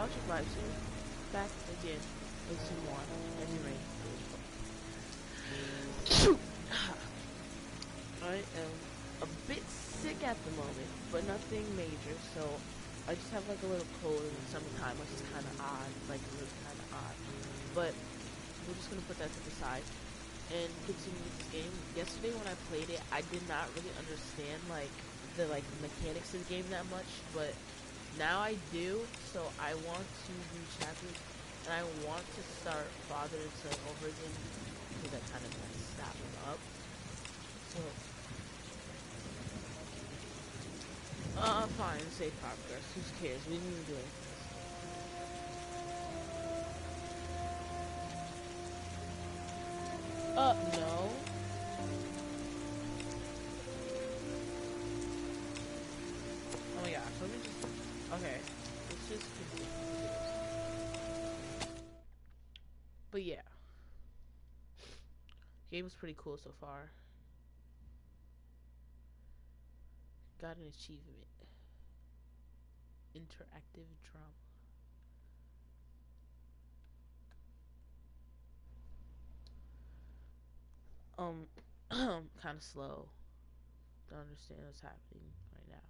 Nostalgic Vibes here. Back again with some more Heavy Rain. I am a bit sick at the moment, but nothing major, so I just have like a little cold in the summertime, which is kind of odd, like really kind of odd. But we're just gonna put that to the side and continue with this game. Yesterday when I played it, I did not really understand like the mechanics of the game that much, but now I do. So I want to do chapters, and I want to start Father and Son over again because I kind of messed that one up. So, fine, save progress. Who cares? We didn't even do anything. No. Oh my gosh, let me just... Okay, let's just continue. But yeah. Game was pretty cool so far. Got an achievement. Interactive drama. Kind of slow. Don't understand what's happening right now.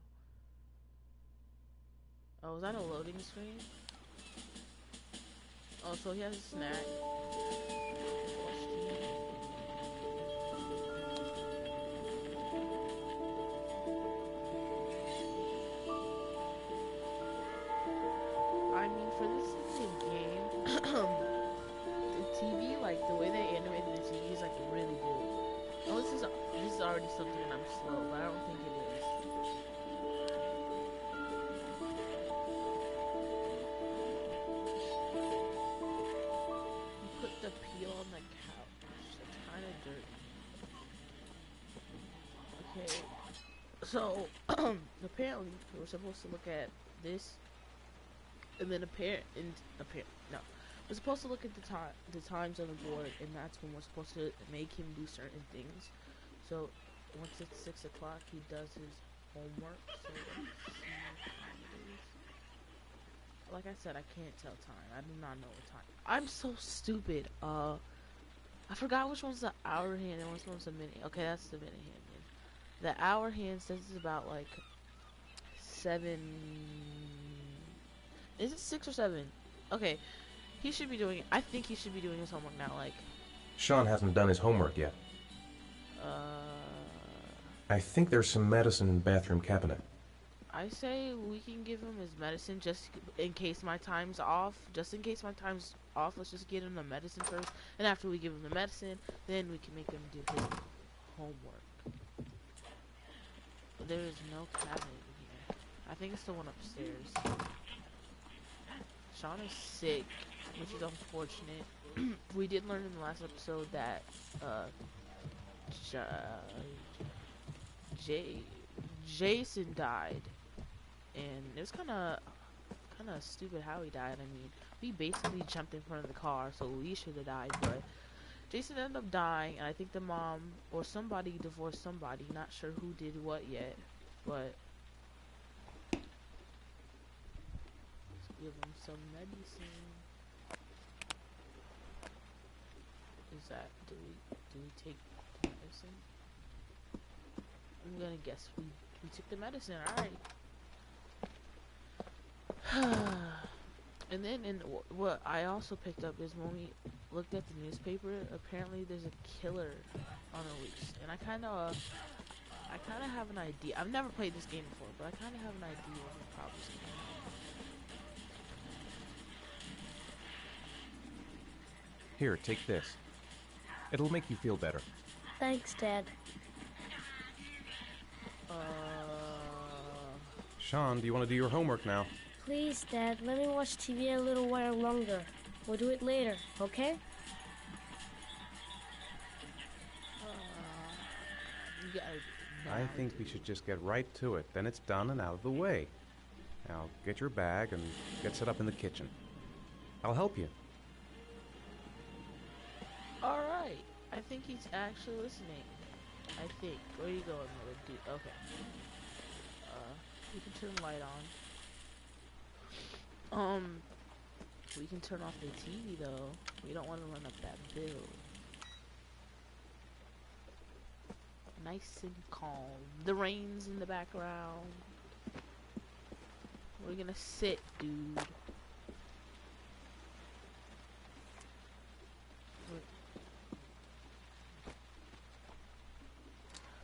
Oh, was that a loading screen? Oh, so he has a snack. I mean, for this game, the TV, like the way they animated the TV is like really good. Oh, this is already something that I'm slow, but I don't think it is. You put the peel on the couch. It's kind of dirty. Okay, so apparently we're supposed to look at this, and then no, we're supposed to look at the times on the board, and that's when we're supposed to make him do certain things. So once it's 6 o'clock, he does his homework. So like I said, I can't tell time. I do not know what time. I'm so stupid. I forgot which one's the hour hand and which one's the minute. Okay, that's the minute hand. Then. The hour hand says it's about like 7. Is it 6 or 7? Okay, he should be doing. I think he should be doing his homework now. Like, Sean hasn't done his homework yet. I think there's some medicine in the bathroom cabinet. I say we can give him his medicine just in case my time's off. Just in case my time's off, let's just get him the medicine first. And after we give him the medicine, then we can make him do his homework. There is no cabinet in here. I think it's the one upstairs. Sean is sick, which is unfortunate. We did learn in the last episode that Jason died, and it was kind of stupid how he died. I mean, we basically jumped in front of the car, so we should have died, but Jason ended up dying, and I think the mom or somebody divorced somebody. Not sure who did what yet, but let's give him some medicine. Is that do we take the medicine? I'm gonna guess we took the medicine. All right. And then what I also picked up is when we looked at the newspaper, apparently there's a killer on the loose, and I kind of have an idea. I've never played this game before, but I kind of have an idea of the problems. Here, take this. It'll make you feel better. Thanks, Dad. Sean, do you want to do your homework now? Please, Dad, let me watch TV a little while longer. We'll do it later, okay? I think we should just get right to it. Then it's done and out of the way. Now, get your bag and get set up in the kitchen. I'll help you. Alright. I think he's actually listening. I think. Where are you going, little dude? Okay. You can turn the light on. We can turn off the TV though. We don't want to run up that bill. Nice and calm. The rain's in the background. We're gonna sit, dude.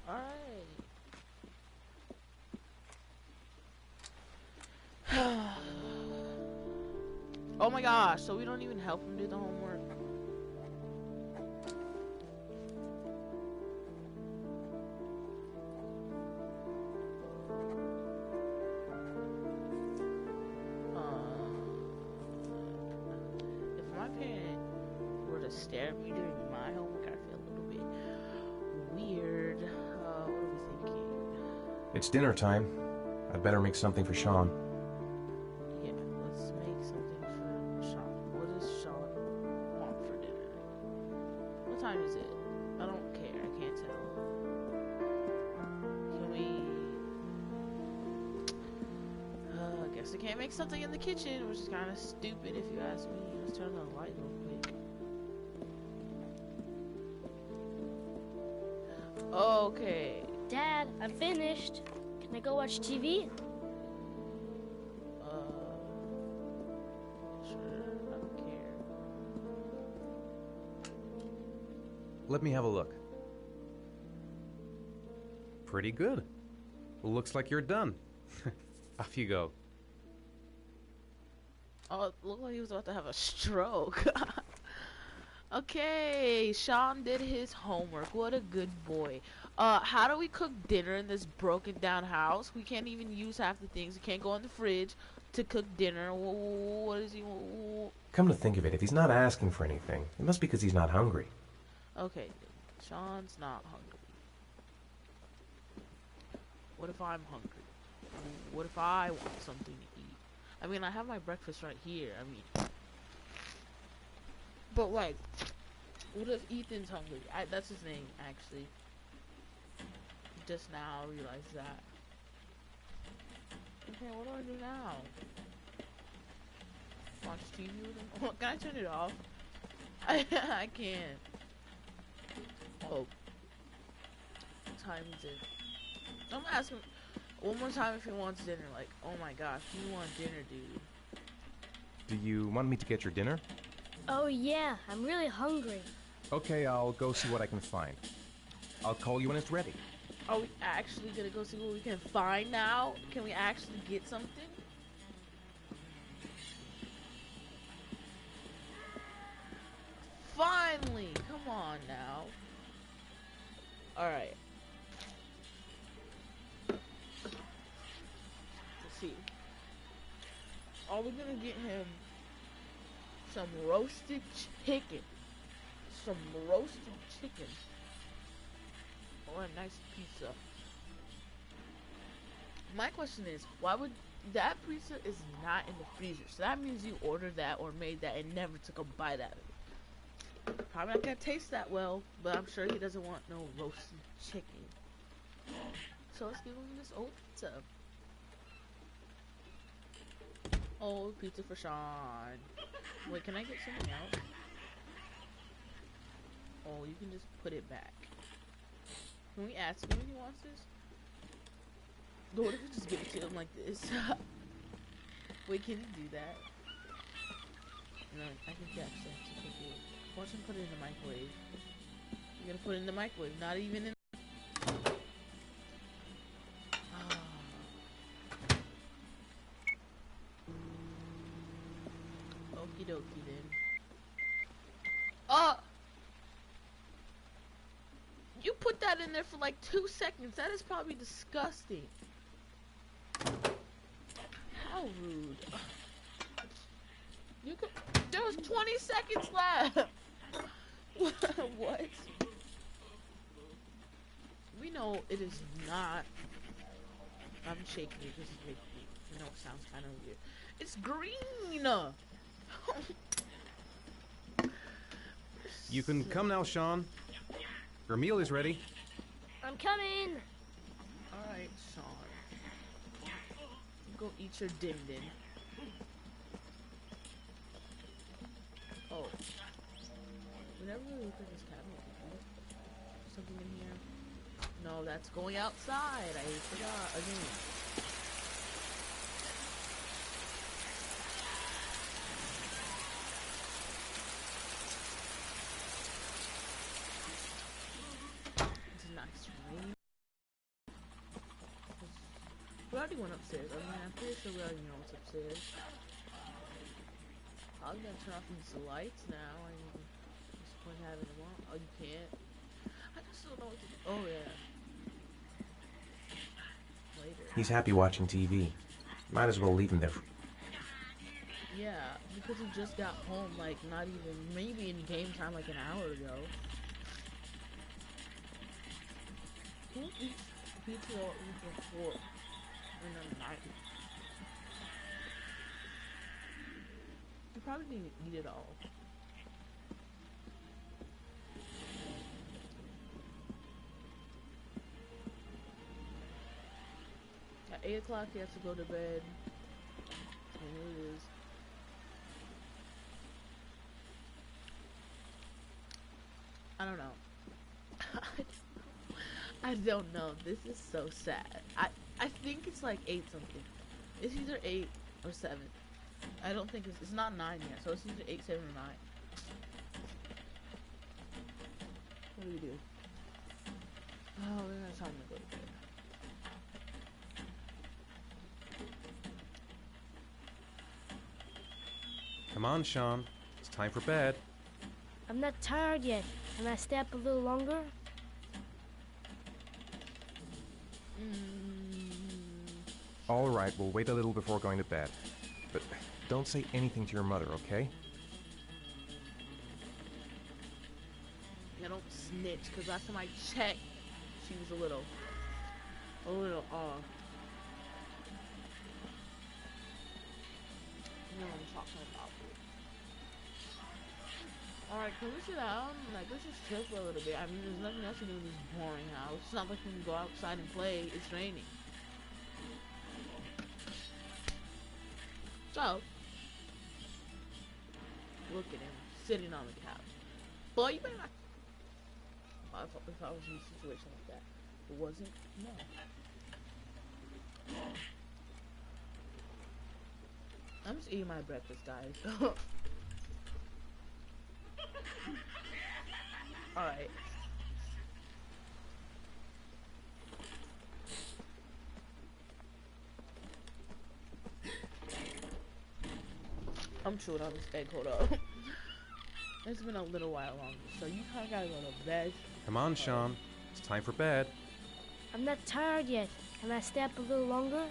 Alright. Oh my gosh, so we don't even help him do the homework? If my parent were to stare at me doing my homework, I'd feel a little bit weird. What are we thinking? It's dinner time. I'd better make something for Sean. Yeah, let's make something for Sean. What does Sean want for dinner? What time is it? I don't care. I can't tell. Can we... I guess I can't make something in the kitchen, which is kind of stupid if you ask me. Let's turn the light real quick. Okay. Dad, I'm finished. Can I go watch TV? Sure. I don't care. Let me have a look. Pretty good. Looks like you're done. Off you go. Oh, it looked like he was about to have a stroke. Okay, Sean did his homework. What a good boy. How do we cook dinner in this broken down house? We can't even use half the things. We can't go in the fridge to cook dinner. What is he? Come to think of it, if he's not asking for anything, it must be because he's not hungry. Okay, Sean's not hungry. What if I'm hungry? What if I want something to eat? I mean, I have my breakfast right here. I mean, but like, what if Ethan's hungry? That's his name, actually. Just now I realized that. Okay, what do I do now? Watch TV with him? Oh, can I turn it off? I can't. Oh. What time is it? I'm gonna ask him one more time if he wants dinner. Like, oh my gosh, you want dinner, dude. Do you want me to get your dinner? Oh yeah, I'm really hungry. Okay, I'll go see what I can find. I'll call you when it's ready. Are we actually gonna go see what we can find now? Can we actually get something? Finally! Come on now. Alright. Let's see. Are we gonna get him some roasted chicken? Some roasted chicken. Or a nice pizza. My question is, why would that pizza is not in the freezer? So that means you ordered that or made that and never took a bite out of it. Probably not gonna taste that well, but I'm sure he doesn't want no roasted chicken. So let's give him this old pizza. Old pizza for Sean. Wait, can I get something else? Oh, you can just put it back. Can we ask him if he wants this? What if we just give it to him like this? Wait, can he do that? No, I think you actually have to cook it. Watch him put it in the microwave. You're gonna put it in the microwave, not even in. Okie dokie then. You put that in there for like 2 seconds. That is probably disgusting. How rude. You could. There was 20 seconds left. What? We know it is not. I'm shaking it because it makes me. You know, it sounds kind of weird. It's green. You can come now, Sean. Your meal is ready. I'm coming. Alright, Sean. Go eat your din din. Oh. We never really looked at this cabinet, did we? Something in here? No, that's going outside. I forgot again. It's a nice rain. We already went upstairs. I mean, I'm pretty sure we already know what's upstairs. I'm gonna turn off these lights now. I mean, what's the point of having them on? Oh, you can't. I just don't know what to do. Oh, yeah. Later. He's happy watching TV. Might as well leave him there. Yeah, because he just got home, like, not even, maybe in game time, like, an hour ago. Who eats pizza or eats a fork in the night? You probably didn't eat it all. At 8 o'clock, he has to go to bed. And it is. I don't know. I don't know. This is so sad. I think it's like 8 something. It's either 8 or 7. I don't think it's not 9 yet, so it's either 8, 7, or 9. What do we do? Oh, we're gonna time to go to bed. Come on, Sean. It's time for bed. I'm not tired yet. Can I stay up a little longer? All right, we'll wait a little before going to bed. But don't say anything to your mother, okay? Yeah, don't snitch, because last time I checked, she was a little off. You know what I'm talking about. Alright, can we sit down? Like, let's just chill for a little bit. I mean, there's nothing else to do in this boring house. It's not like we can go outside and play. It's raining. So, look at him, sitting on the couch. Boy, you better not... If I was in a situation like that. It wasn't? No. I'm just eating my breakfast, guys. Alright. I'm chewing on this egg, hold up. It's been a little while longer, so you kinda gotta go to bed. Come on, Sean. It's time for bed. I'm not tired yet. Can I stay up a little longer?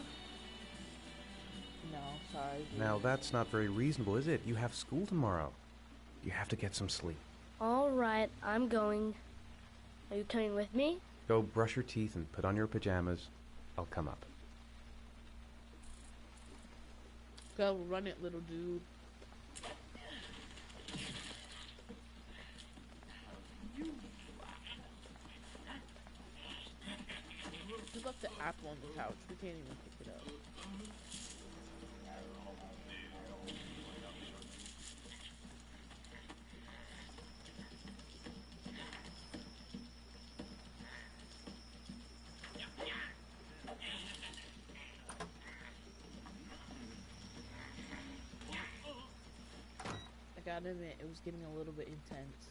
No, sorry. Dude. Now, that's not very reasonable, is it? You have school tomorrow. You have to get some sleep. All right, I'm going. Are you coming with me? Go brush your teeth and put on your pajamas. I'll come up. Go run it, little dude. We left the apple on the couch. We can't even pick it up. I gotta admit, it was getting a little bit intense.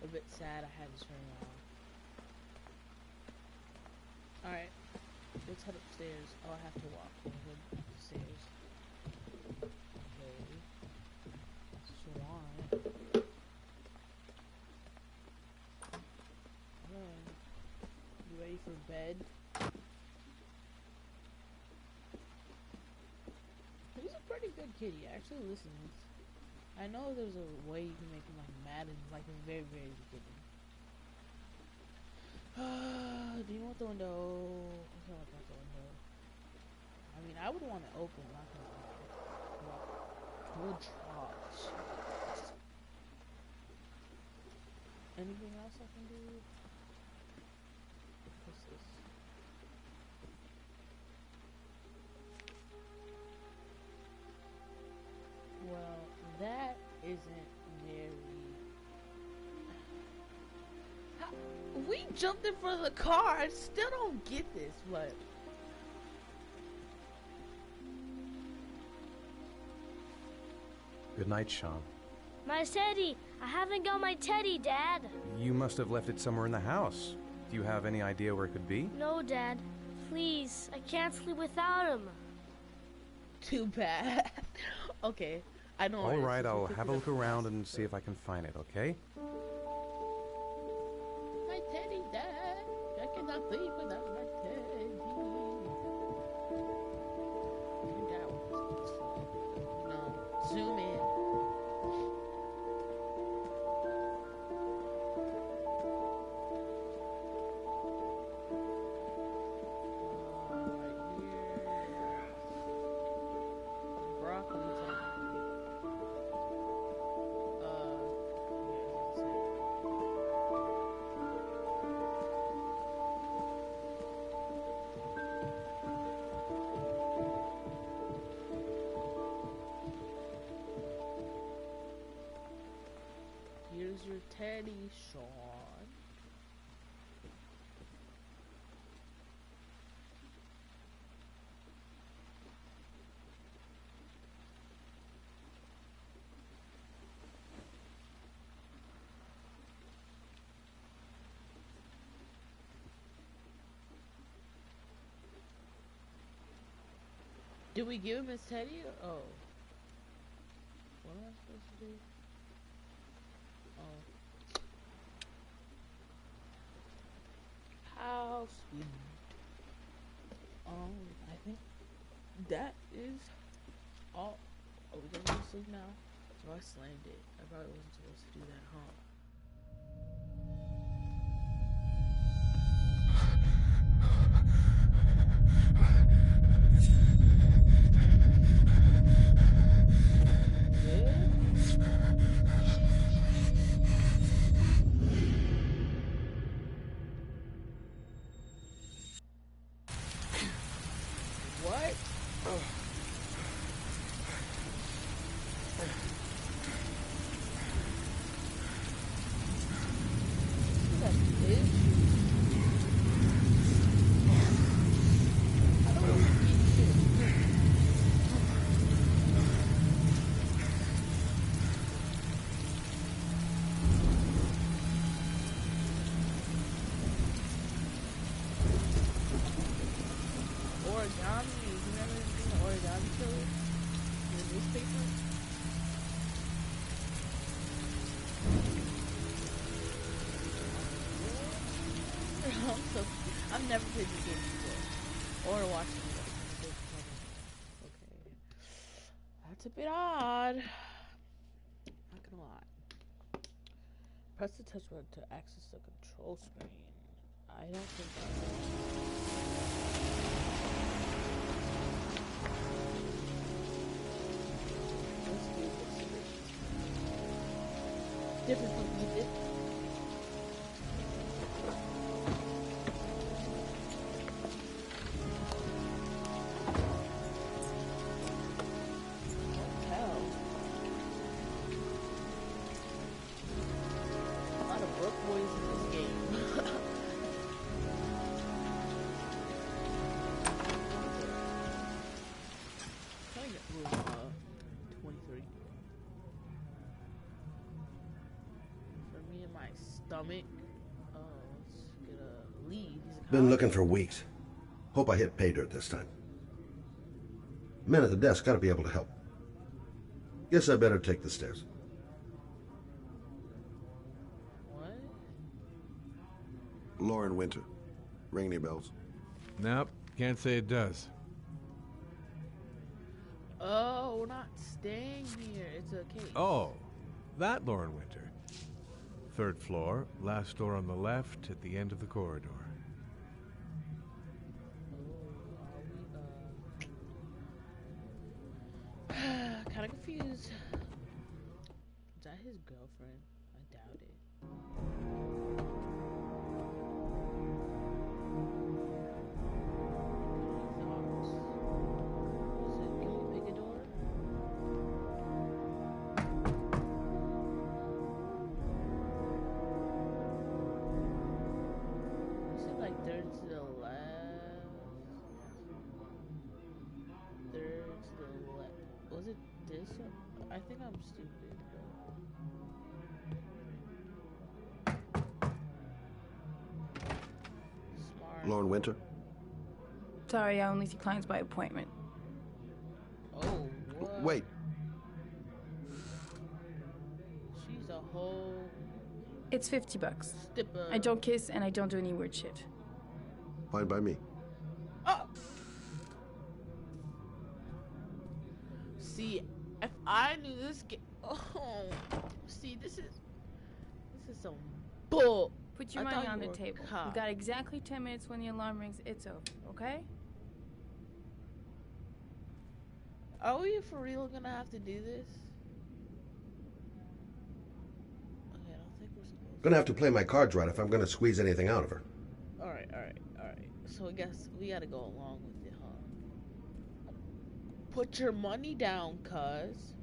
A bit sad I had to turn it on. Alright, let's head upstairs. Oh, I have to walk over the stairs. Okay. Swan. You ready for bed? He's a pretty good kid. He actually listens. I know there's a way you can make him like mad and like a very, very beginning. Do you want the window? I feel like that's the window. I mean, I would want it open, not gonna lie. Good chops. Anything else I can do? What's this? Well, that is isn't very... We jumped in front of the car. I still don't get this, but... Good night, Sean. My teddy! I haven't got my teddy, Dad! You must have left it somewhere in the house. Do you have any idea where it could be? No, Dad. Please, I can't sleep without him. Too bad. Okay, I know. All right, I'll have a look around and see if I can find it, okay? My teddy, Dad. I cannot sleep without my teddy. No, zoom in. Here's your teddy, Sean. Did we give him his teddy? Oh. What am I supposed to do? Oh. How sweet. I think that is all. Are we gonna go to sleep now? Oh, I slammed it. I probably wasn't supposed to do that, huh? I've never played this game before, or watched it before. Okay, that's a bit odd. Not gonna lie. Press the touch button to access the control screen. I don't think let's do this. Different from Ethan. Stomach. Let's get a lead. Been looking for weeks. Hope I hit pay dirt this time. Men at the desk gotta be able to help. Guess I better take the stairs. What? Lauren Winter. Ring any bells? Nope, can't say it does. Oh, we're not staying here. It's a case. Oh, that Lauren Winter. 3rd floor, last door on the left at the end of the corridor. Kind of confused. Is that his girlfriend? I doubt it. Can we pick a door? is. I think I'm stupid. Smart. Lauren Winter? Sorry, I only see clients by appointment. Oh, what? Wait. She's a whole It's $50. stipper. I don't kiss and I don't do any weird shit. Fine by me. Oh. See, if I knew this game, see, this is some bull. Put your I money thought on you the were a table. cop. You got exactly 10 minutes when the alarm rings. It's over, okay? Are we for real gonna have to do this? Okay, I don't think we're supposed Gonna have to play my cards right if I'm gonna squeeze anything out of her. to. Alright. So I guess we gotta go along with it, huh? Put your money down, cuz.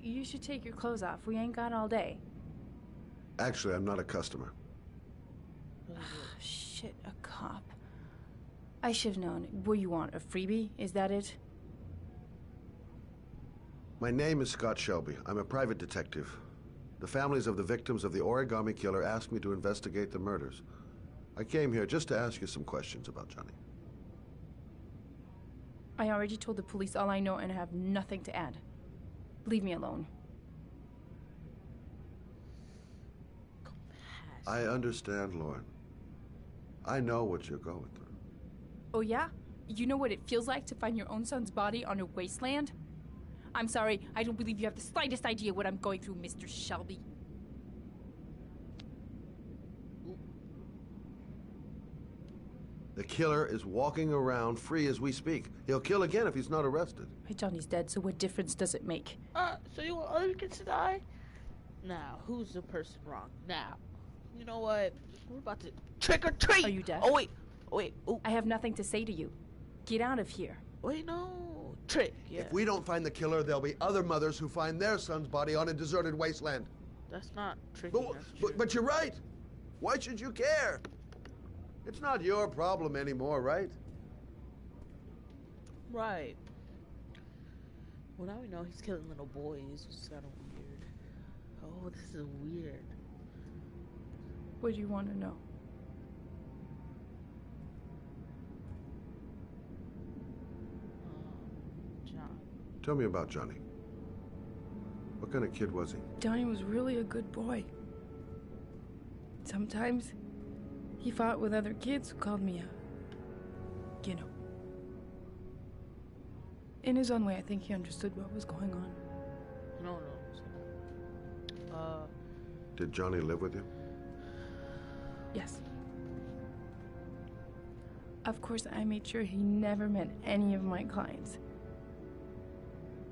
You should take your clothes off. We ain't got all day. Actually, I'm not a customer. Shit, a cop. I should have known. What do you want, a freebie? Is that it? My name is Scott Shelby. I'm a private detective. The families of the victims of the Origami Killer asked me to investigate the murders. I came here just to ask you some questions about Johnny. I already told the police all I know and have nothing to add. Leave me alone. I understand, Lauren. I know what you're going through. Oh yeah? You know what it feels like to find your own son's body on a wasteland? I'm sorry, I don't believe you have the slightest idea what I'm going through, Mr. Shelby. The killer is walking around free as we speak. He'll kill again if he's not arrested. My Johnny's dead, so what difference does it make? So you want other kids to die? Now, who's the person wrong? Now, you know what? We're about to trick or treat. Are you deaf? Oh wait. Oh, I have nothing to say to you. Get out of here. wait, no. Trick. Yeah. If we don't find the killer, there'll be other mothers who find their son's body on a deserted wasteland. That's not tricky. But you're right. Why should you care? It's not your problem anymore, right? Right. Well, now we know he's killing little boys, which is kind of weird. Oh, this is weird. What do you want to know? John. Tell me about Johnny. What kind of kid was he? Johnny was really a good boy. Sometimes he fought with other kids who called me a, in his own way, I think he understood what was going on. No. Did Johnny live with you? Yes. Of course, I made sure he never met any of my clients.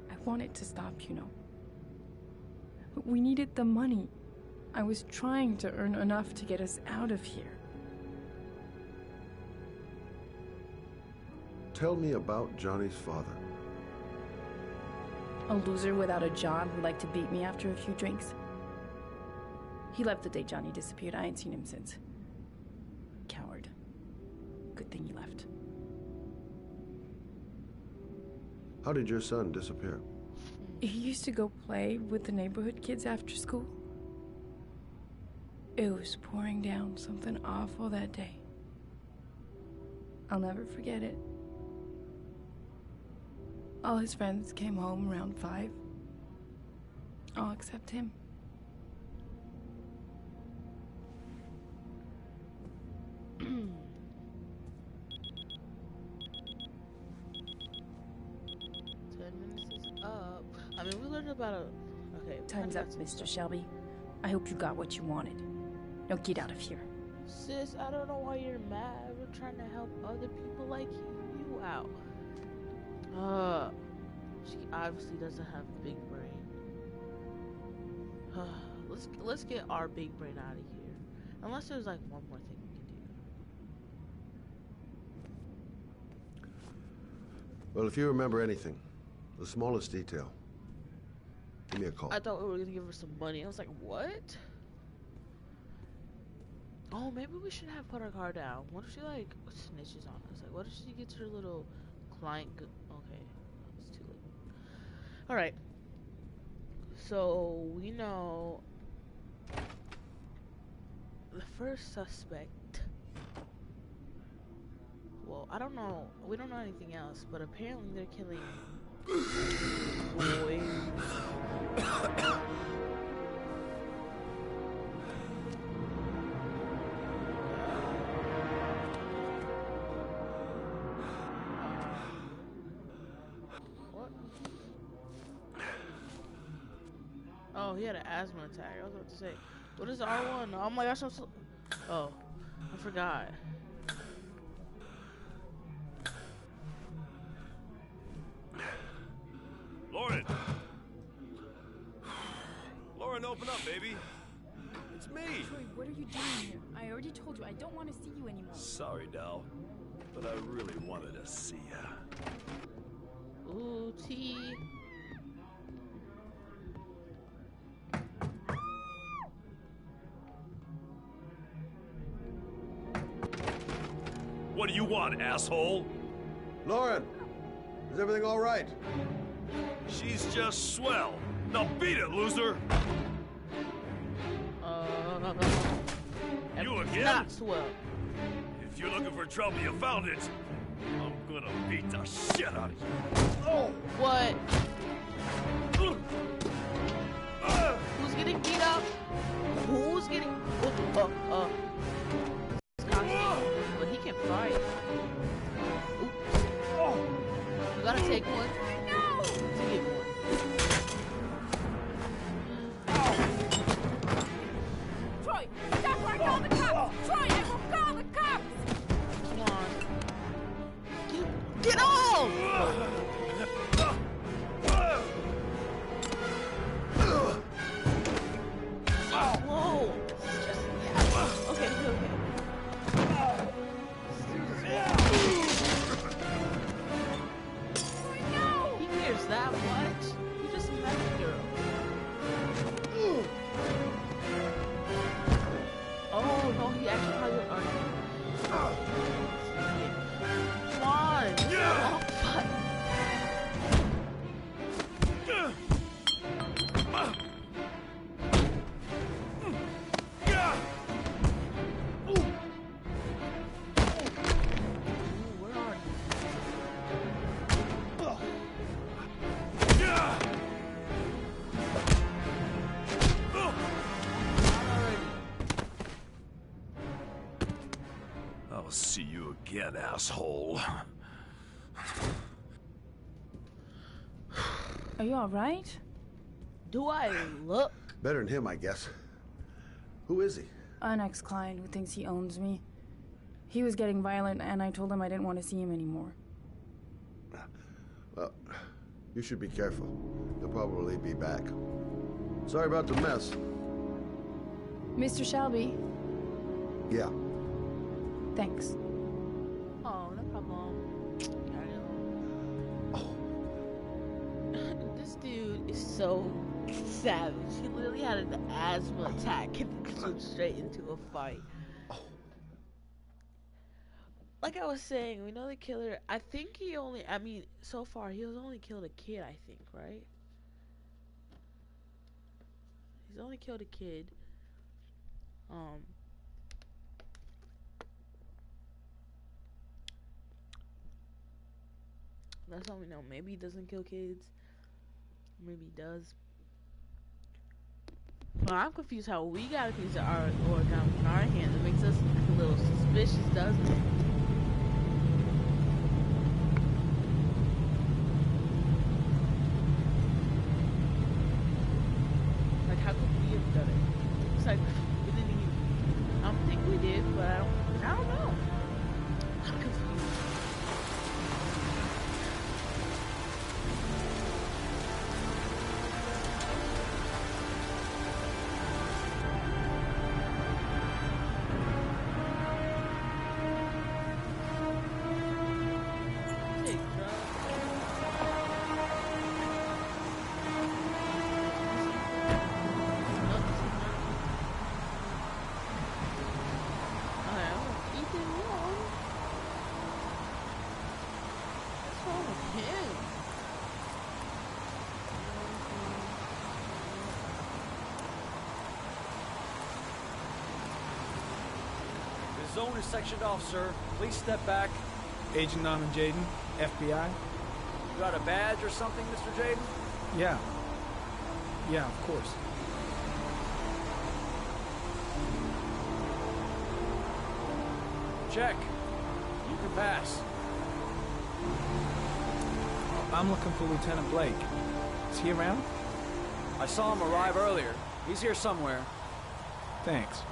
I wanted to stop, But we needed the money. I was trying to earn enough to get us out of here. Tell me about Johnny's father. A loser without a job who liked to beat me after a few drinks. He left the day Johnny disappeared. I ain't seen him since. Coward. Good thing he left. How did your son disappear? He used to go play with the neighborhood kids after school. It was pouring down something awful that day. I'll never forget it. All his friends came home around 5. All except him. Up. I mean, we learned about Okay. Time's up, Mr. Shelby. I hope you got what you wanted. Now get out of here. Sis, I don't know why you're mad. We're trying to help other people like you out. She obviously doesn't have a big brain. Let's get our big brain out of here. Unless there's like one more thing we can do. Well, if you remember anything, the smallest detail, give me a call. I thought we were gonna give her some money. I was like, what? Oh, maybe we should have put our car down. What if she like snitches on us? Like, what if she gets her little client? Okay, Alright. So, we know the first suspect. Well, I don't know. We don't know anything else, but apparently they're killing boys. What? Oh, he had an asthma attack. I was about to say, what is R1? Oh my gosh, I'm so... Oh, I forgot. Lauren! Lauren, open up, baby. It's me. Troy, what are you doing here? I already told you I don't want to see you anymore. Sorry, doll, but I really wanted to see ya. Ooh, T. What do you want, asshole? Lauren, is everything all right? She's just swell. Now beat it, loser! You again? Not swell. If you're looking for trouble, you found it. I'm gonna beat the shit out of you. Oh! What? Who's getting beat up? Who's getting... But he can fight. Oops. You gotta take one. No! Take one. Troy, stop or I call the cops! Troy, I will call the cops! Come on. Get off! Whoa! Okay, okay. He cares that much? You just met the girl. Oh no, he actually probably would argue. Come on! Oh, fuck. I'll see you again, asshole. Are you alright? Do I look? Better than him, I guess. Who is he? An ex-client who thinks he owns me. He was getting violent, and I told him I didn't want to see him anymore. Well, you should be careful. He'll probably be back. Sorry about the mess. Mr. Shelby, Yeah. thanks. Oh, no problem. This dude is so savage. He literally had an asthma attack and went straight into a fight. Like I was saying, we know the killer. I think he only, I mean, so far, he has only killed a kid, I think, right? He's only killed a kid. That's all we know. Maybe he doesn't kill kids. Maybe he does. Well, I'm confused how we got a piece of our origami in our hands. It makes us a little suspicious, doesn't it? Like, how could we have done it? It's like, we didn't even... I don't think we did, but I don't know. I'm confused. zone is sectioned off, sir. Please step back. Agent Norman Jaden, FBI. You got a badge or something, Mr. Jaden? Yeah. Yeah, of course. Check. You can pass. I'm looking for Lieutenant Blake. Is he around? I saw him arrive earlier. He's here somewhere. Thanks.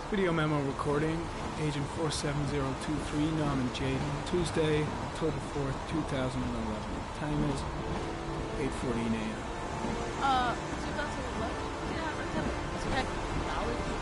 Video memo recording, Agent 47023, Norman Jaden, Tuesday, October 4th, 2011. Time is 8:14 a.m. 2011? Yeah, technology.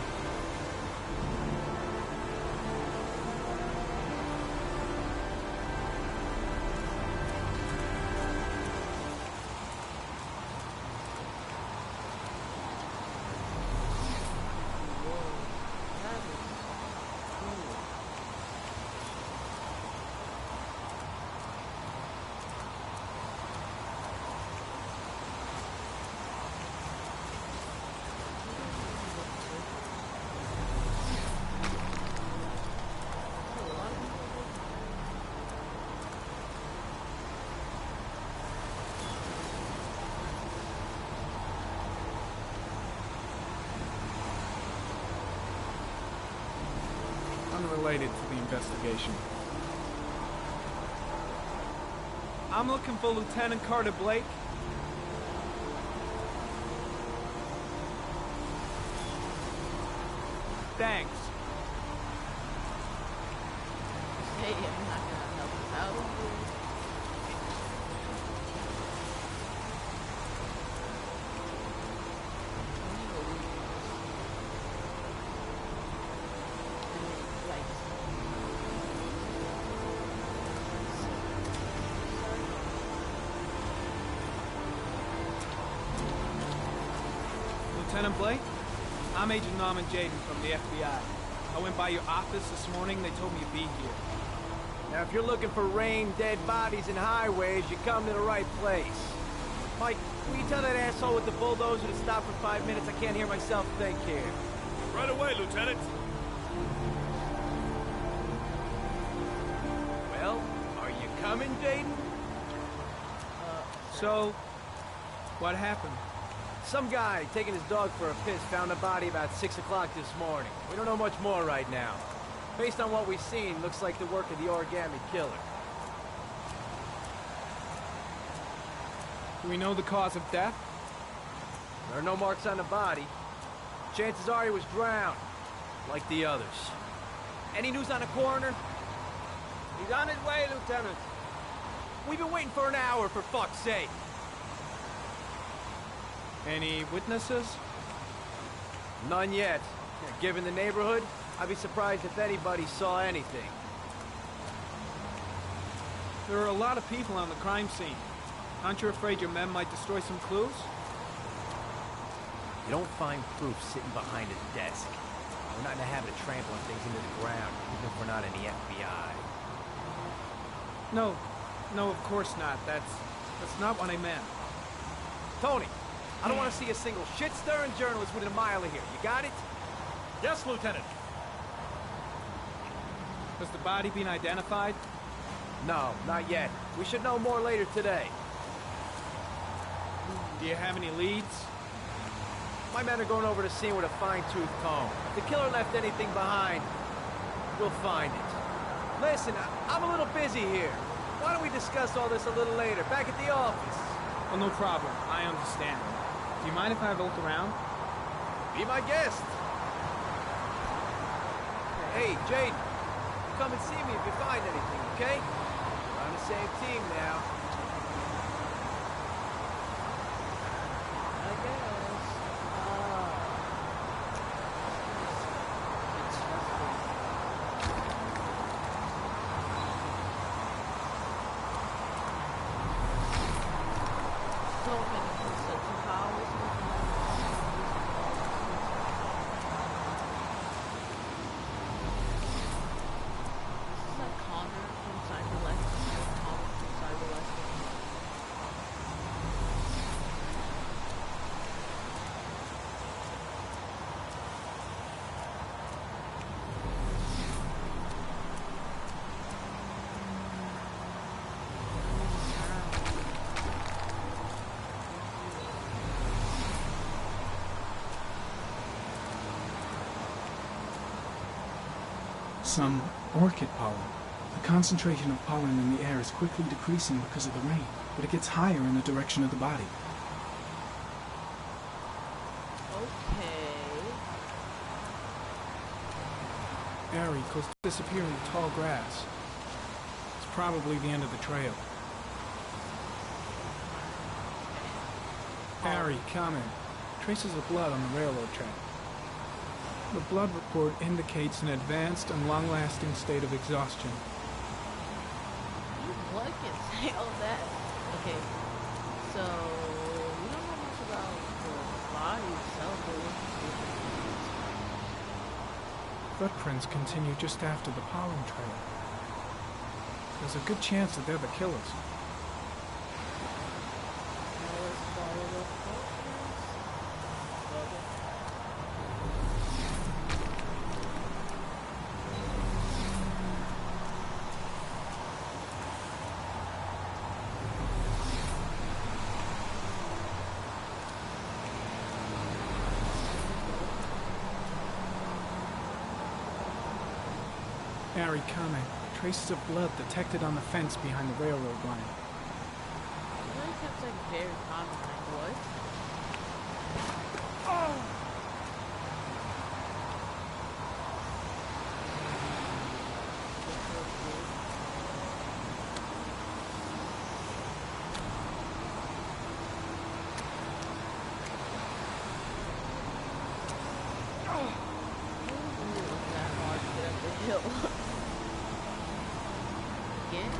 Unrelated to the investigation. I'm looking for Lieutenant Carter Blake. Thanks. Hey, I'm not gonna help us out. Lieutenant Blake? I'm Agent Norman Jaden from the FBI. I went by your office this morning. They told me to be here. Now, if you're looking for rain, dead bodies, and highways, you come to the right place. Mike, will you tell that asshole with the bulldozer to stop for 5 minutes? I can't hear myself think here. Right away, Lieutenant. Well, are you coming, Jaden? So, what happened? Some guy taking his dog for a piss found a body about 6 o'clock this morning. We don't know much more right now. Based on what we've seen, looks like the work of the Origami Killer. Do we know the cause of death? There are no marks on the body. Chances are he was drowned, like the others. Any news on the coroner? He's on his way, Lieutenant. We've been waiting for an hour, for fuck's sake. Any witnesses? None yet. Given the neighborhood, I'd be surprised if anybody saw anything. There are a lot of people on the crime scene. Aren't you afraid your men might destroy some clues? You don't find proof sitting behind a desk. We're not in the habit of trampling things into the ground, even if we're not in the FBI. No, of course not. That's not what I meant. Tony, I don't want to see a single shit-stirring journalist within a mile of here. You got it? Yes, Lieutenant. Has the body been identified? No, not yet. We should know more later today. Do you have any leads? My men are going over the scene with a fine-tooth comb. If the killer left anything behind, we'll find it. Listen, I'm a little busy here. Why don't we discuss all this a little later, back at the office? Oh, no problem. I understand. Do you mind if I look around? Be my guest. Hey, Jade, come and see me if you find anything, okay? We're on the same team now. I guess. Some orchid pollen. The concentration of pollen in the air is quickly decreasing because of the rain, but it gets higher in the direction of the body. Okay. Harry, close to disappearing tall grass. It's probably the end of the trail. Harry, comment. Traces of blood on the railroad track. The blood report indicates an advanced and long-lasting state of exhaustion. What can say all that? Okay, so we don't know much about the body itself, but Footprints continue just after the pollen trail. There's a good chance that they're the killers. now let's follow the footprints. Harry, comment. Traces of blood detected on the fence behind the railroad line. It really kept like very common, like what? Again?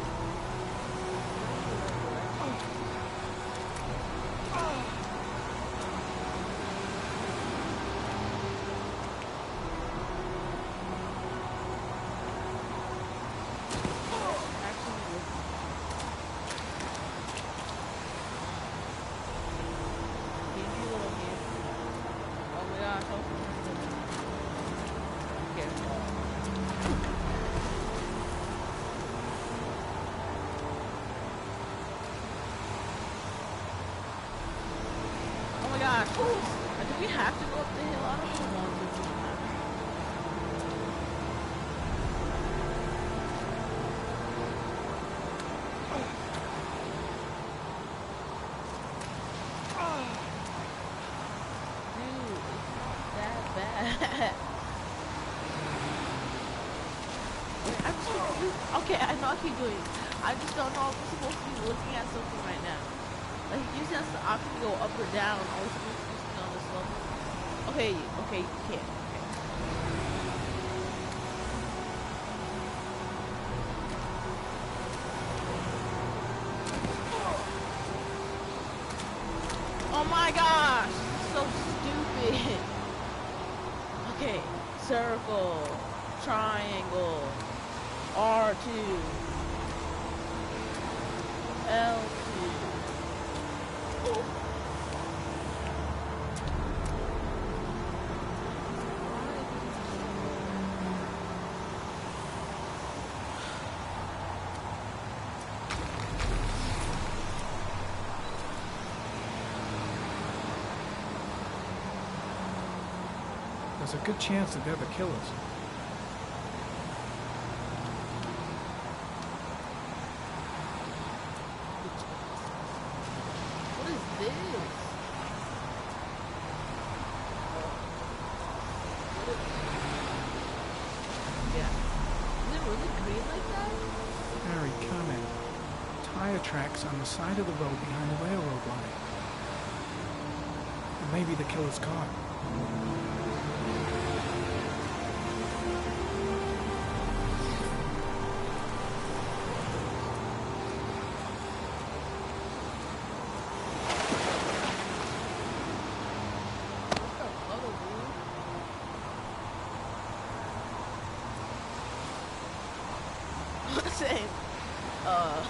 God, do we have to go up the hill? I don't know. Dude, it's not that bad. Wait, I'm just confused. Okay, I know I keep doing it. I just don't know if we're supposed to be looking at something right now. Like, it usually has the option to go up or down. Are we supposed to be on this level? Okay, you can't. Okay. Oh my gosh! So stupid! Okay, circle, triangle, R2, L2. There's a good chance that they're the killers. What is this? Yeah. Is it really green like that? Harry, comment. Tire tracks on the side of the road behind the railroad line. It may be the killer's car. Same. God,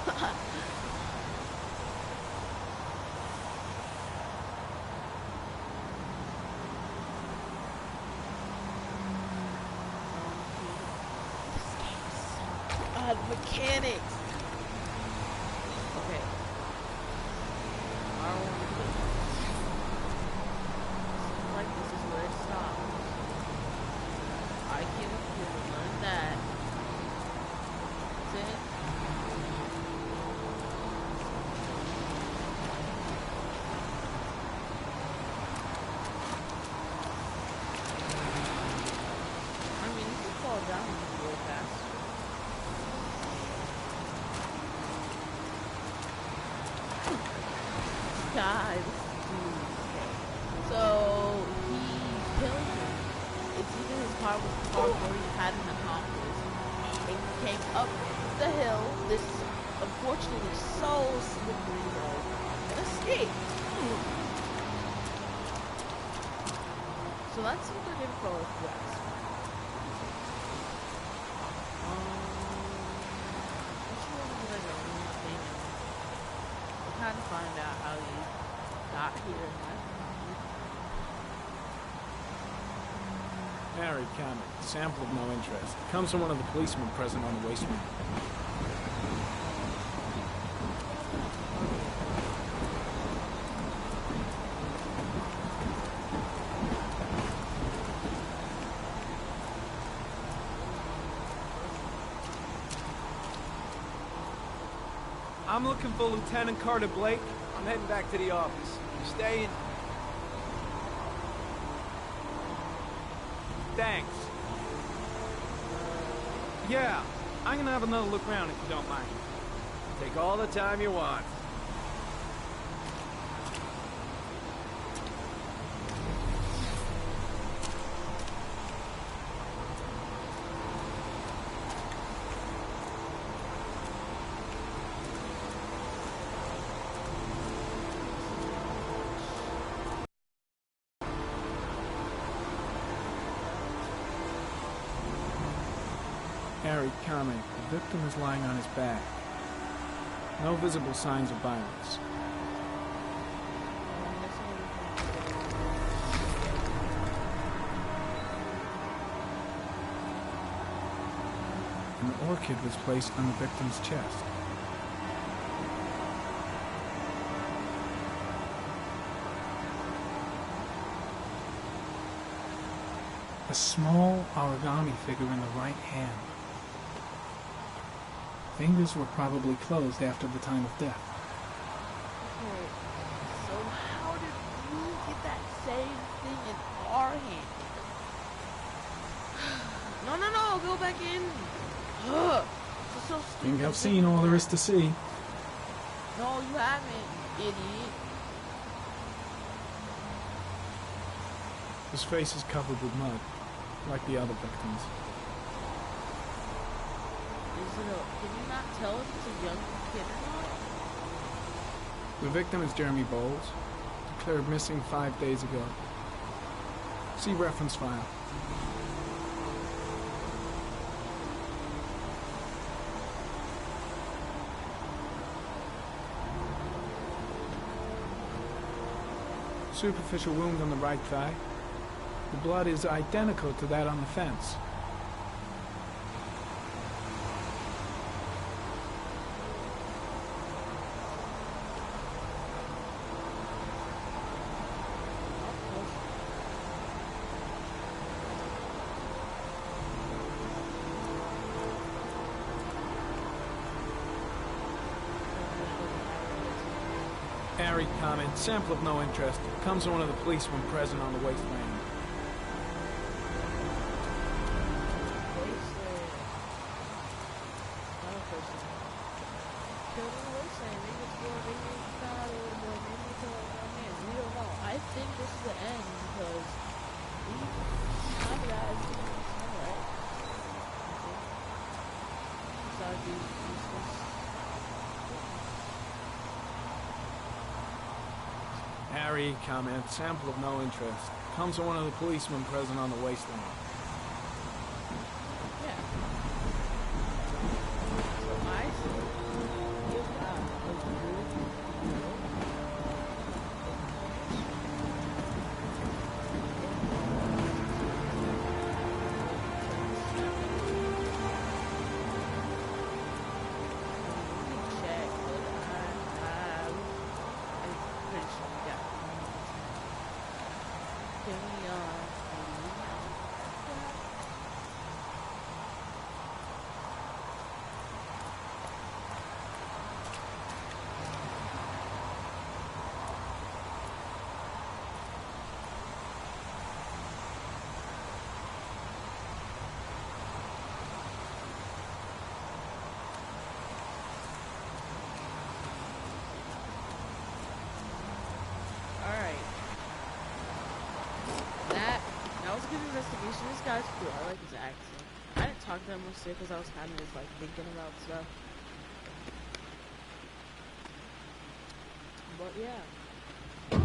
mechanics. Okay. I don't want to do it. Seems like this is where it stops. I can learn that. guy, this dude, okay. So he killed him. It's either his car was parked or he had an accomplice. And he came up the hill, this unfortunately so slippery road, and escaped. So that's what they're gonna call it West. We're trying to find out how he got here and that. Harry Cameron, sample of no interest. Comes from one of the policemen present on the waste man. I'm looking for Lieutenant Carter Blake. I'm heading back to the office. You staying? Thanks. Yeah, I'm gonna have another look around if you don't mind. Take all the time you want. Harry Cameron, the victim is lying on his back. No visible signs of violence. An orchid was placed on the victim's chest. A small origami figure in the right hand. Fingers were probably closed after the time of death. Okay, so how did we get that same thing in our hand? No, go back in. Ugh, this is so stupid. Think I've seen all there is to see. No, you haven't, idiot. His face is covered with mud, like the other victims. Can you not tell if it's a young kid or not? The victim is Jeremy Bowles, declared missing 5 days ago. See reference file. Superficial wound on the right thigh. The blood is identical to that on the fence. Harry comment, sample of no interest. Comes from one of the policemen present on the wasteland. I think this is the end because we have that. Alright. Harry comment, sample of no interest. Comes from one of the policemen present on the wasteland. Yeah. So I see. If that was really good investigation. This guy's cool. I like his accent. I didn't talk that much today because I was kind of just like thinking about stuff. But yeah. We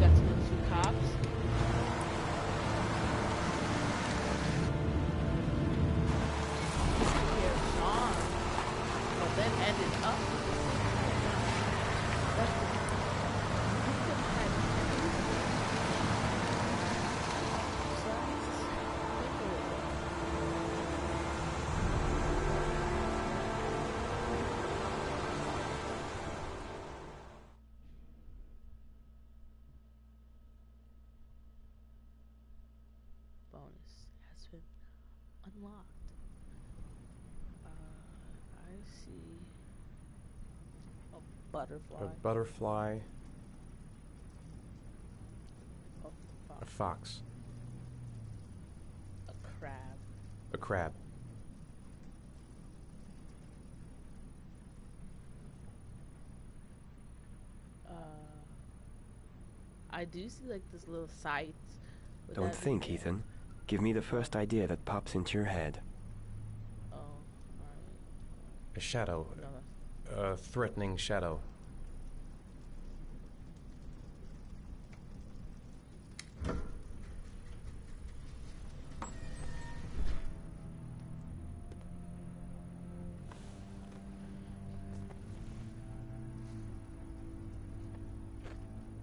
got to know 2 cops. Here, Sean. But then ended up with the has been unlocked. I see a butterfly. A butterfly. A A fox. A crab. A crab. I do see like this little sight. Don't think, Ethan. Give me the first idea that pops into your head. Oh, alright. A shadow. No, A threatening shadow.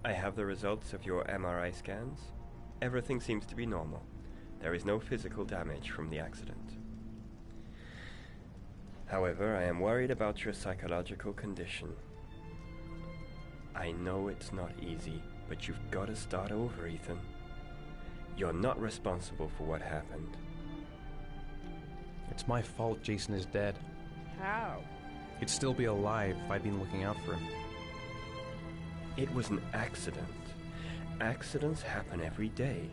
I have the results of your MRI scans. Everything seems to be normal. There is no physical damage from the accident. However, I am worried about your psychological condition. I know it's not easy, but you've got to start over, Ethan. You're not responsible for what happened. It's my fault Jason is dead. How? He'd still be alive if I'd been looking out for him. It was an accident. Accidents happen every day.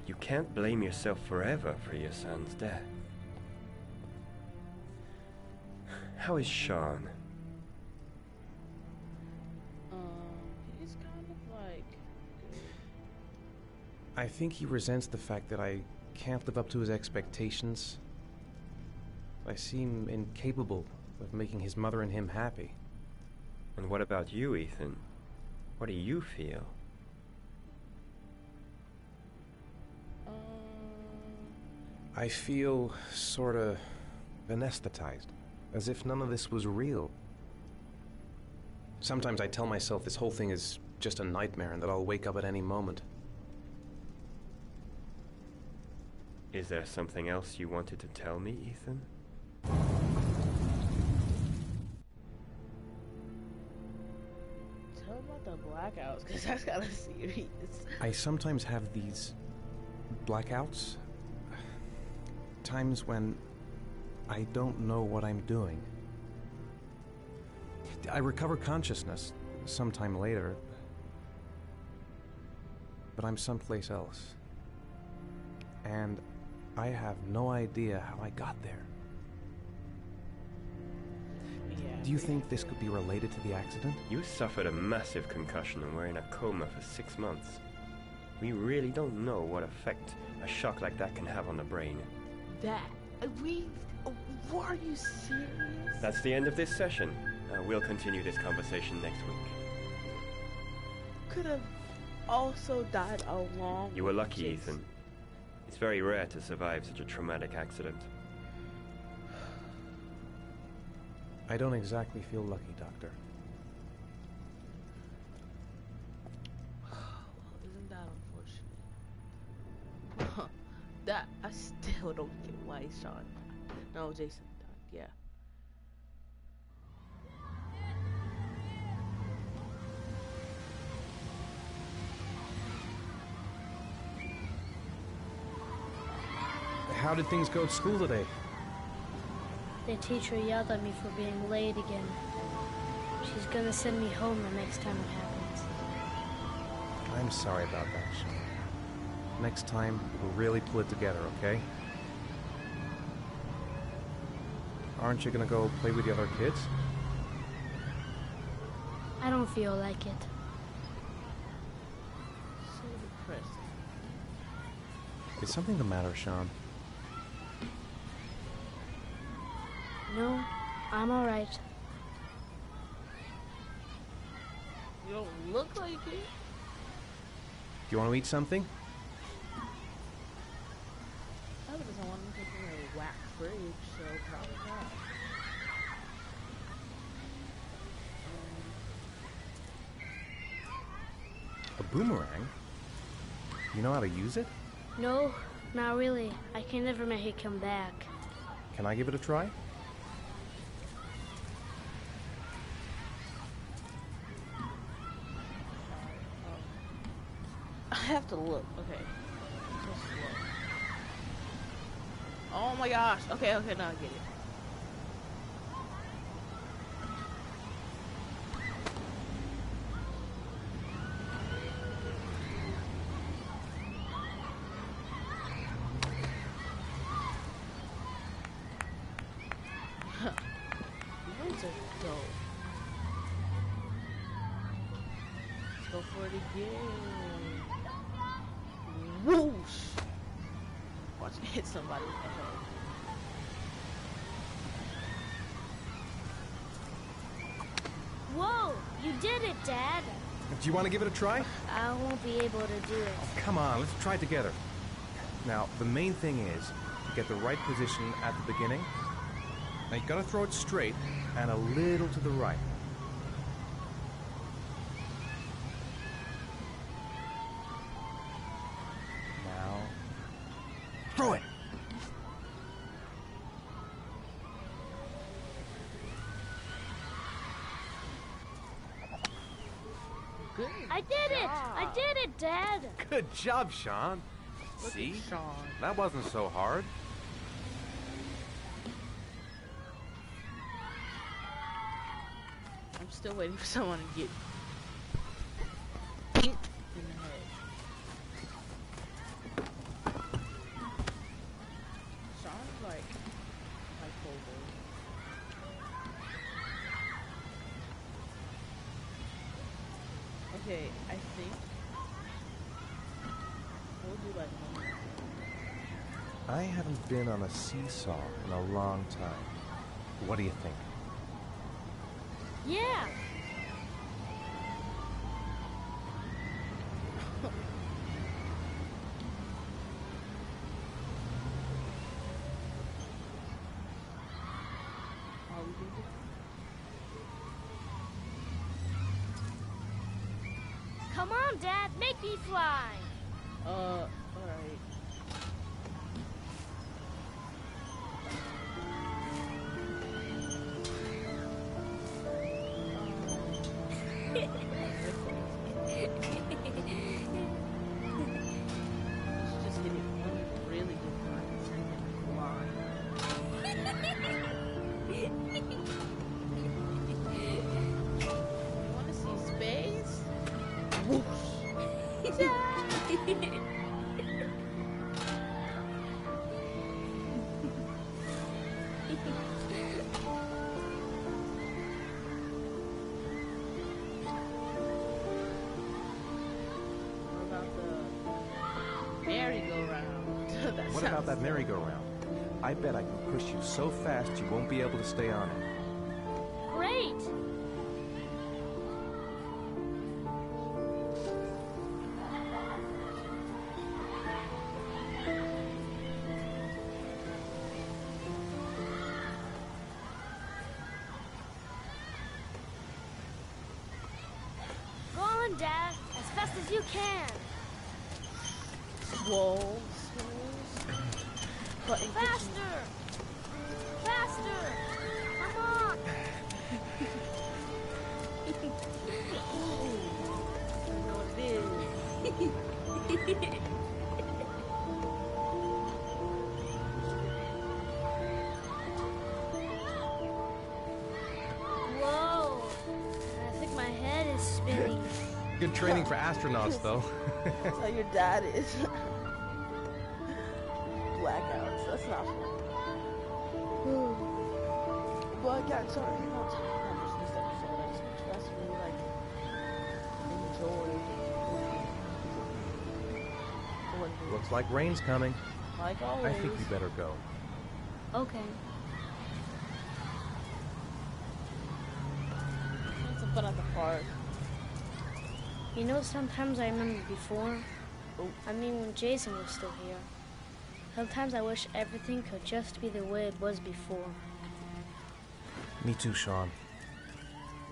You can't blame yourself forever for your son's death. How is Sean? He's kind of like... I think he resents the fact that I can't live up to his expectations. I seem incapable of making his mother and him happy. And what about you, Ethan? What do you feel? I feel sorta anesthetized, as if none of this was real. Sometimes I tell myself this whole thing is just a nightmare and that I'll wake up at any moment. Is there something else you wanted to tell me, Ethan? Tell about the blackouts, because that's kind of serious. I sometimes have these blackouts. Times when I don't know what I'm doing. I recover consciousness sometime later, but I'm someplace else. And I have no idea how I got there. Yeah. Do you think this could be related to the accident? You suffered a massive concussion and were in a coma for 6 months. We really don't know what effect a shock like that can have on the brain. Are you serious? That's the end of this session. We'll continue this conversation next week. Could have also died along. You were lucky, Ethan. It's very rare to survive such a traumatic accident. I don't exactly feel lucky, Doctor. Well, isn't that unfortunate? That I still don't get why Sean died. No, Jason died. Yeah. How did things go at school today? The teacher yelled at me for being late again. She's gonna send me home the next time it happens. I'm sorry about that, Sean. Next time, we'll really pull it together, okay? Aren't you gonna go play with the other kids? I don't feel like it. So depressing. Is something the matter, Sean? No, I'm alright. You don't look like it. Do you want to eat something? Probably doesn't want to take in a whack fridge, so probably not. A boomerang? You know how to use it? No, not really. I can never make it come back. Can I give it a try? I have to look. Okay. Just look. Oh my gosh. Okay, now I get it. These are dope. Let's go for it again. Whoosh! Watch it hit somebody with the head. Whoa! You did it, Dad! Do you want to give it a try? I won't be able to do it. Come on, let's try it together. Now, the main thing is to get the right position at the beginning. Now, you gotta throw it straight and a little to the right. Now, throw it! Good I did it! I did it, Dad! Good job, Sean. Look See? at Sean. That wasn't so hard. I'm still waiting for someone to get pinked in the head. Sean's like bipolar. Okay, I think we'll do like one more. I haven't been on a seesaw in a long time. What do you think? Yeah! All we can do. Come on, Dad! Make me fly! Alright. Let's just get it one really good practice and then fly. You wanna see space? Whoosh! What about the merry-go-round? That What about sounds that so- merry-go-round? I bet I can push you so fast you won't be able to stay on it. Great! Go on, Dad, as fast as you can. Swole. But in Faster! Faster! Come on! I know what it is. Whoa! I think my head is spinning. Good training for astronauts, though. That's how your dad is. Blackouts. That's not fun. Blackouts are not much this episode. I just want you guys to really like enjoy what wonders. Looks like rain's coming. Like I always. think we better go. Okay. It's some fun at the park. You know, sometimes I remember before. I mean, when Jason was still here. Sometimes I wish everything could just be the way it was before. Me too, Sean.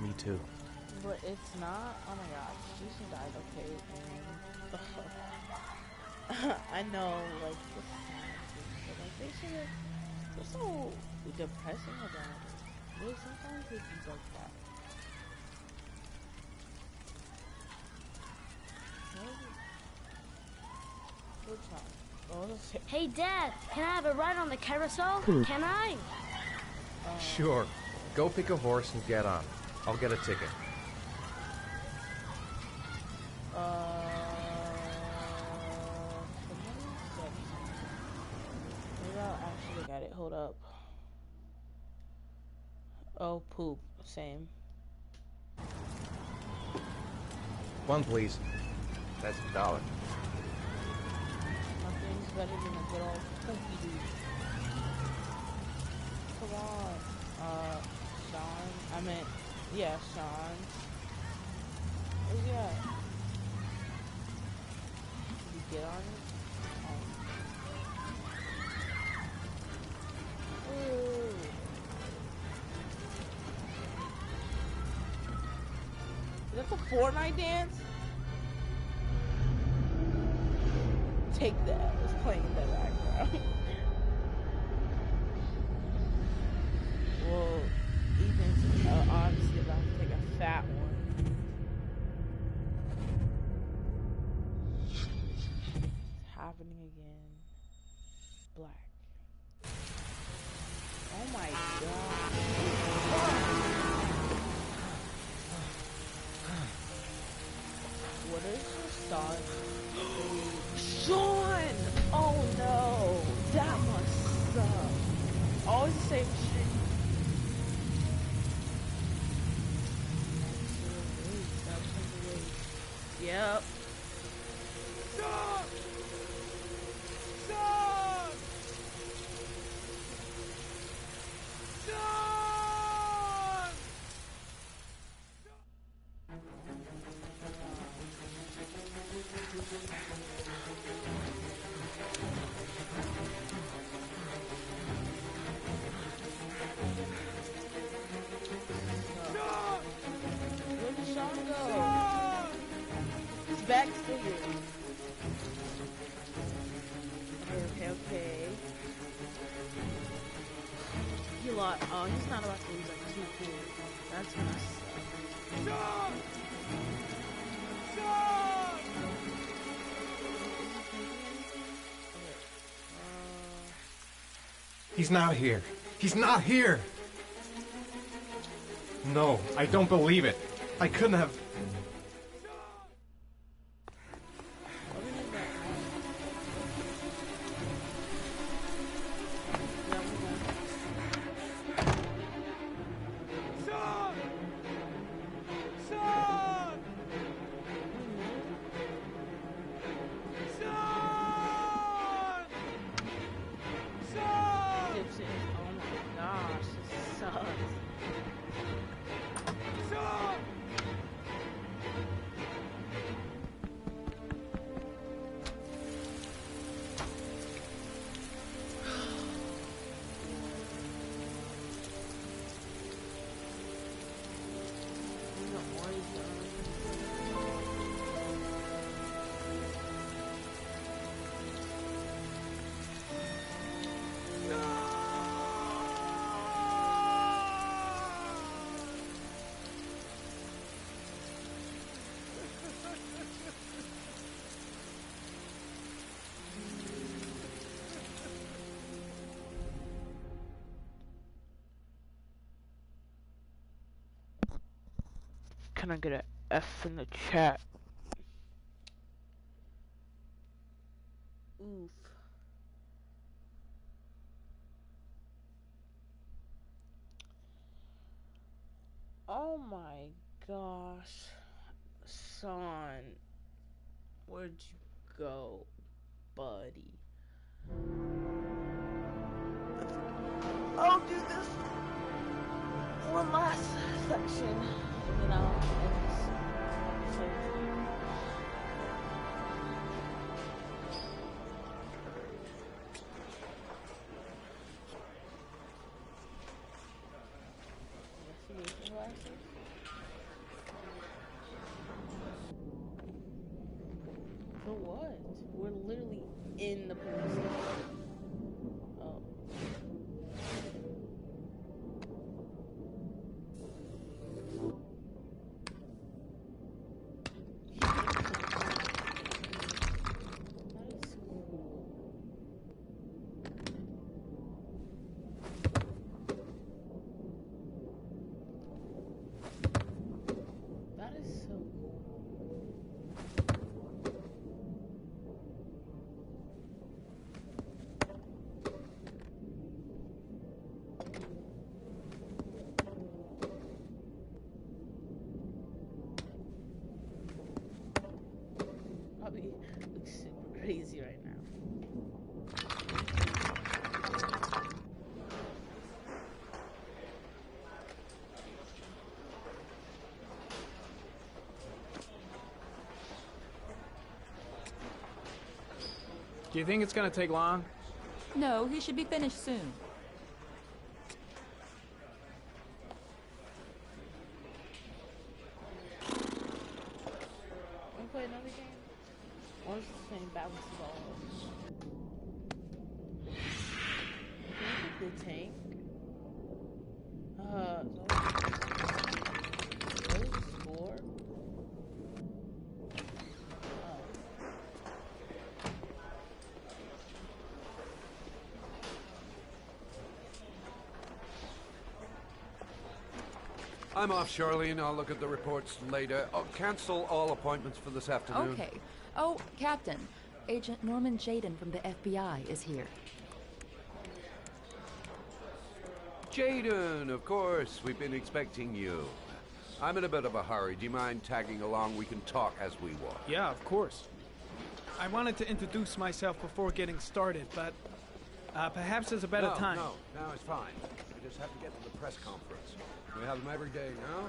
Me too. But it's not. Oh my gosh, Jason died. Okay, and I know, like, it's sad, but like they should have. They're so depressing about it. Really, sometimes it be like that. Which one? Oh, let's see. Hey, Dad, can I have a ride on the carousel? Can I? Sure. Go pick a horse and get on. I'll get a ticket. Maybe I'll actually look at it. Hold up. Oh, poop. Same. One, please. That's $1. Nothing's better than a good old poopy dude. Come on. Sean. I meant, yeah, Sean. Where's he at? Did he get on it? Ooh. Is that the Fortnite dance? Take that. It's playing in the background. Well, Ethan's obviously about to take a fat one. It's happening again. Black. Oh my god. What is your son? Sean! Oh no! That must suck. Always the same shit. Yep. Stop! Stop! Stop! Stop! Where did Sean go? Stop! His back's still here. Okay. He lost. Oh, he's not about to lose like 2 points. That's gonna suck. Stop! Stop! He's not here. He's not here! No, I don't believe it. I couldn't have... Stop! Stop! Stop! Stop! Dipset. Oh my gosh, this sucks. Stop! Can I get an F in the chat? Oof. Oh my gosh. Son. Where'd you go? buddy. I'll do this one last section, and then I'll end this. For what? We're literally in the police station. Oh. That is so cool. Probably looks super crazy right now. Do you think it's gonna take long? No, he should be finished soon. Wanna play another game? Or is it the same balance ball? The tank. What is the score? I'm off, Charlene. I'll look at the reports later. I'll cancel all appointments for this afternoon. Okay. Oh, Captain. Agent Norman Jayden from the FBI is here. Jayden, of course. We've been expecting you. I'm in a bit of a hurry. Do you mind tagging along? We can talk as we walk. Yeah, of course. I wanted to introduce myself before getting started, but perhaps there's a better time. No, it's fine. We just have to get to the press conference. We have them every day now.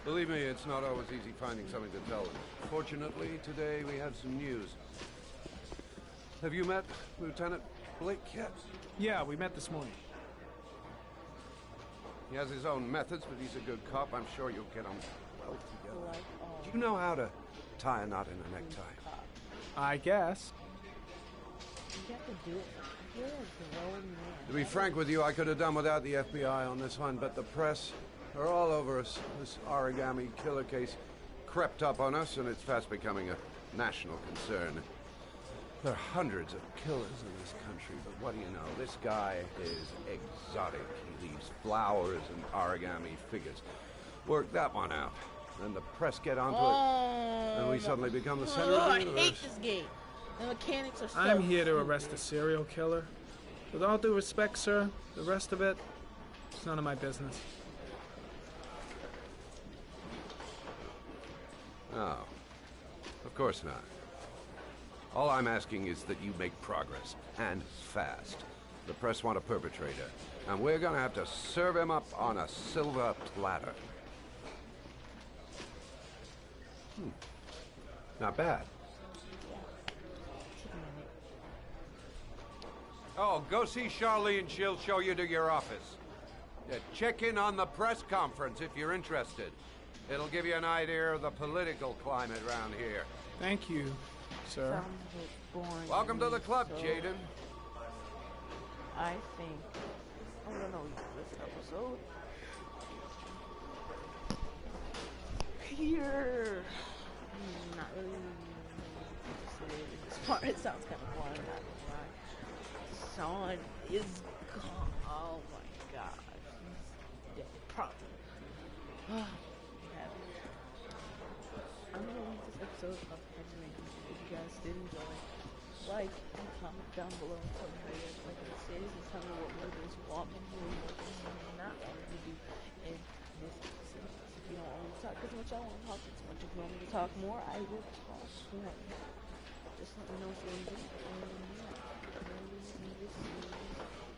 Believe me, it's not always easy finding something to tell them. Fortunately, today we have some news. Have you met Lieutenant Blake yet? Yeah, we met this morning. He has his own methods, but he's a good cop. I'm sure you'll get on well together. Do you know how to tie a knot in a necktie? I guess. You have to do it. You're a grown man. To be frank with you, I could have done without the FBI on this one, but the press are all over us. This origami killer case crept up on us, and it's fast becoming a national concern. There are hundreds of killers in this country, but what do you know? This guy is exotic. He leaves flowers and origami figures. Work that one out. Then the press get onto it, and we suddenly become the center of the universe. I hate this game. The mechanics are so I'm here to stupid. arrest a serial killer. With all due respect, sir, the rest of it, it's none of my business. No, of course not. All I'm asking is that you make progress, and fast. The press want a perpetrator, and we're gonna have to serve him up on a silver platter. Not bad. Oh, go see Charlene. She'll show you to your office. Check in on the press conference if you're interested. It'll give you an idea of the political climate around here. Thank you, sir. Sounds a bit boring. Welcome to the club, so Jayden. I think I'm gonna leave this episode here. Not really interested in this part. It sounds kind of boring. Not gonna lie. Sean is gone. Oh my gosh, he's dead. Probably. I'm gonna leave this episode of Henry. If you guys did enjoy, like and comment down below and tell me how you guys like the series and tell me what movies you want me to do and what movies you not want me to do in this episode. If you don't want me to talk as much, I won't talk as much. If you want me to talk more, I will talk more. Just just let me know if you're interested. And yeah, maybe see